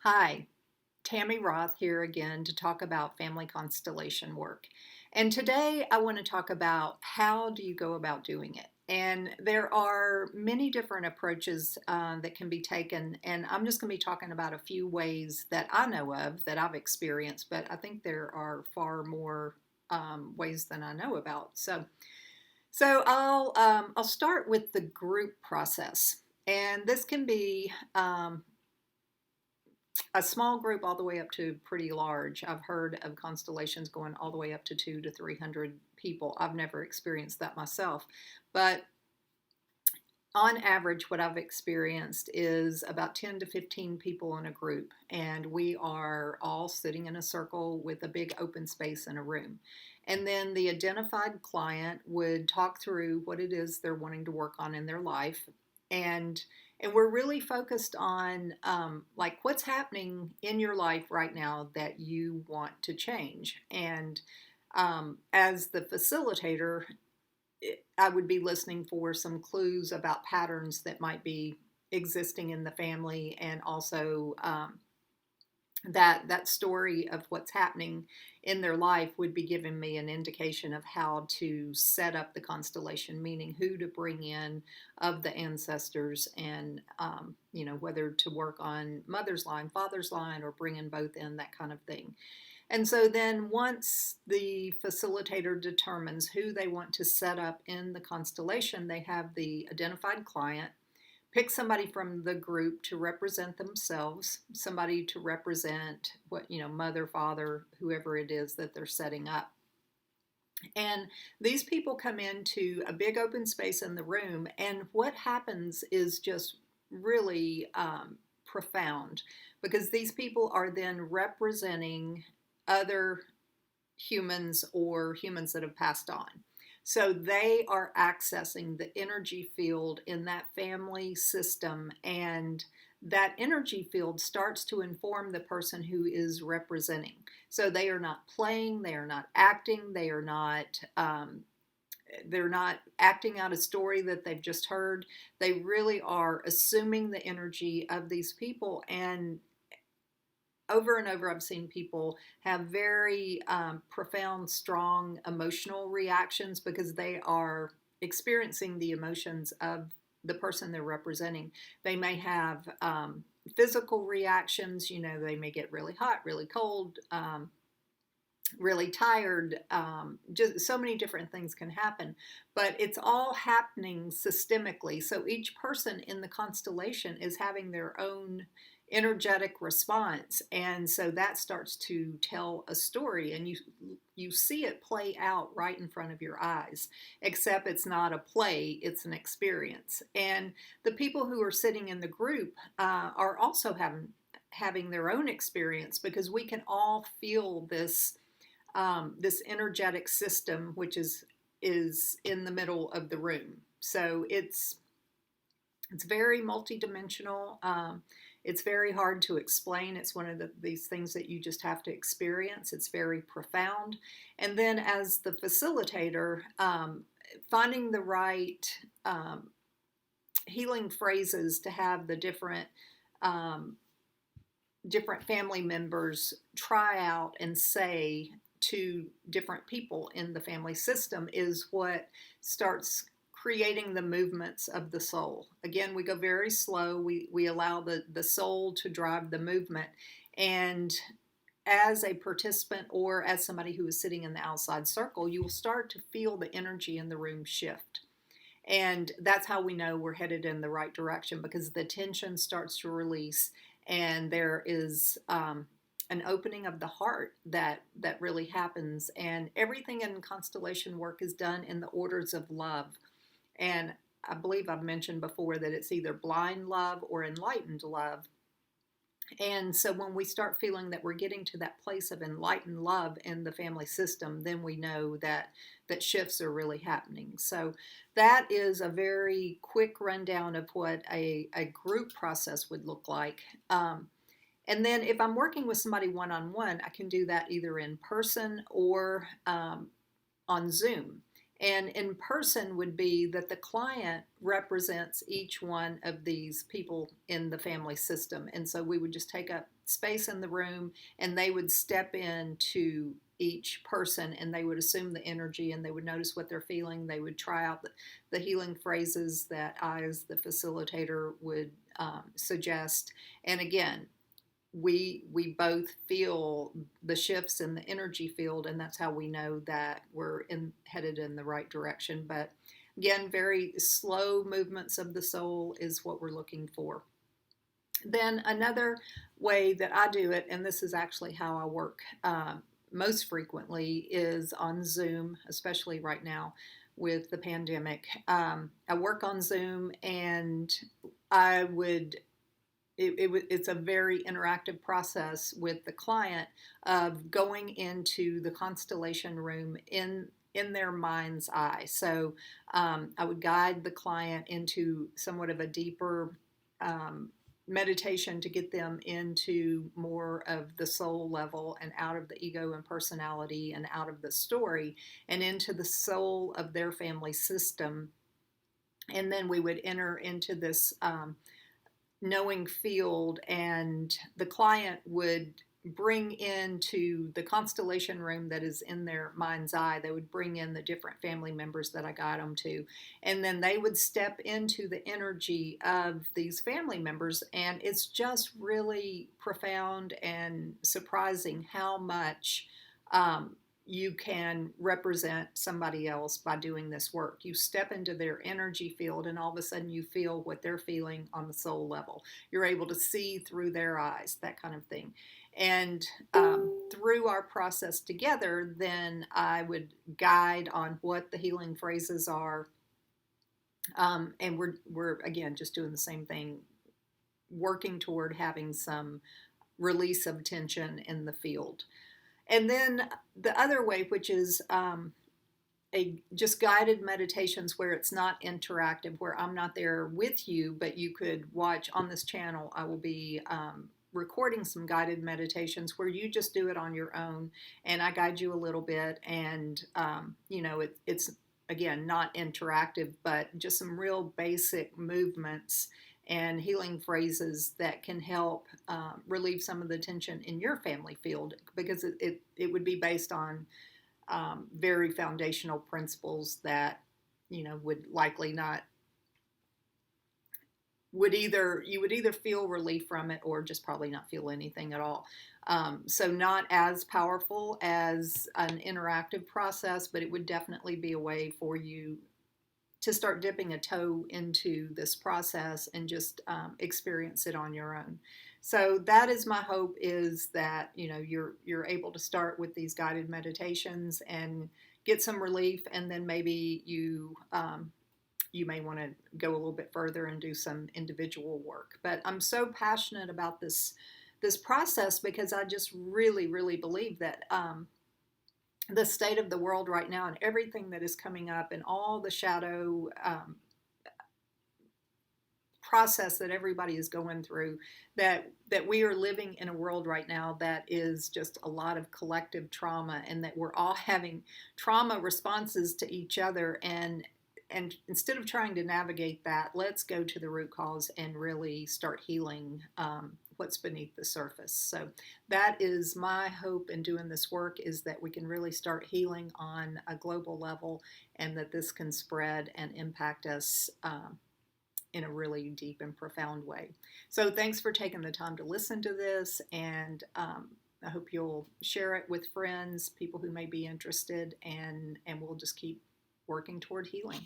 Hi, Tammy Roth here again to talk about family constellation work. And today I want to talk about how do you go about doing it. And there are many different approaches that can be taken, and I'm just going to be talking about a few ways that I know of that I've experienced, but I think there are far more ways than I know about. So I'll start with the group process, and this can be a small group all the way up to pretty large. I've heard of constellations going all the way up to 200 to 300 people. I've never experienced that myself, but on average, what I've experienced is about 10 to 15 people in a group, and we are all sitting in a circle with a big open space in a room. And then the identified client would talk through what it is they're wanting to work on in their life. And and we're really focused on like what's happening in your life right now that you want to change. And as the facilitator, I would be listening for some clues about patterns that might be existing in the family, and also that story of what's happening in their life would be giving me an indication of how to set up the constellation, meaning who to bring in of the ancestors, and whether to work on mother's line, father's line, or bring in both in, that kind of thing. And so then once the facilitator determines who they want to set up in the constellation, they have the identified client pick somebody from the group to represent themselves, somebody to represent mother, father, whoever it is that they're setting up. And these people come into a big open space in the room, and what happens is just really profound, because these people are then representing other humans or humans that have passed on. So they are accessing the energy field in that family system, and that energy field starts to inform the person who is representing. So they are not playing, they are not acting, they're not acting out a story that they've just heard. They really are assuming the energy of these people. And over and over, I've seen people have very profound, strong emotional reactions because they are experiencing the emotions of the person they're representing. They may have physical reactions. They may get really hot, really cold, really tired. Just so many different things can happen, but it's all happening systemically. So each person in the constellation is having their own energetic response, and so that starts to tell a story, and you see it play out right in front of your eyes, except it's not a play, it's an experience. And the people who are sitting in the group are also having their own experience, because we can all feel this energetic system, which is in the middle of the room. So it's very multidimensional. It's very hard to explain. It's one of these things that you just have to experience. It's very profound. And then as the facilitator, finding the right healing phrases to have the different family members try out and say to different people in the family system is what starts creating the movements of the soul. Again, we go very slow. We allow the soul to drive the movement. And as a participant or as somebody who is sitting in the outside circle, you will start to feel the energy in the room shift. And that's how we know we're headed in the right direction, because the tension starts to release, and there is an opening of the heart that really happens. And everything in constellation work is done in the orders of love. And I believe I've mentioned before that it's either blind love or enlightened love. And so when we start feeling that we're getting to that place of enlightened love in the family system, then we know that shifts are really happening. So that is a very quick rundown of what a group process would look like. And then if I'm working with somebody one-on-one, I can do that either in person or on Zoom. And in person would be that the client represents each one of these people in the family system. And so we would just take up space in the room, and they would step into each person, and they would assume the energy, and they would notice what they're feeling. They would try out the healing phrases that I, as the facilitator, would suggest. And again, we both feel the shifts in the energy field, and that's how we know that we're headed in the right direction. But again, very slow movements of the soul is what we're looking for. Then another way that I do it, and this is actually how I work most frequently, is on Zoom, especially right now with the pandemic. I work on Zoom, and I would it's a very interactive process with the client of going into the constellation room in their mind's eye. So I would guide the client into somewhat of a deeper meditation to get them into more of the soul level and out of the ego and personality and out of the story and into the soul of their family system. And then we would enter into this knowing field, and the client would bring into the constellation room that is in their mind's eye, they would bring in the different family members that I got them to, and then they would step into the energy of these family members. And it's just really profound and surprising how much you can represent somebody else by doing this work. You step into their energy field, and all of a sudden you feel what they're feeling on the soul level. You're able to see through their eyes, that kind of thing. And through our process together, then I would guide on what the healing phrases are. And we're again just doing the same thing, working toward having some release of tension in the field. And then the other way, which is just guided meditations where it's not interactive, where I'm not there with you, but you could watch on this channel. I will be recording some guided meditations where you just do it on your own, and I guide you a little bit. And it's again not interactive, but just some real basic movements and healing phrases that can help relieve some of the tension in your family field, because it would be based on very foundational principles that would likely not you would either feel relief from it or just probably not feel anything at all. So not as powerful as an interactive process, but it would definitely be a way for you to start dipping a toe into this process and just experience it on your own. So that is my hope, is that you're able to start with these guided meditations and get some relief, and then maybe you may want to go a little bit further and do some individual work. But I'm so passionate about this process because I just really, really believe that the state of the world right now and everything that is coming up and all the shadow process that everybody is going through, that we are living in a world right now that is just a lot of collective trauma, and that we're all having trauma responses to each other. And instead of trying to navigate that, let's go to the root cause and really start healing what's beneath the surface. So that is my hope in doing this work, is that we can really start healing on a global level, and that this can spread and impact us in a really deep and profound way. So thanks for taking the time to listen to this, and I hope you'll share it with friends, people who may be interested, and we'll just keep working toward healing.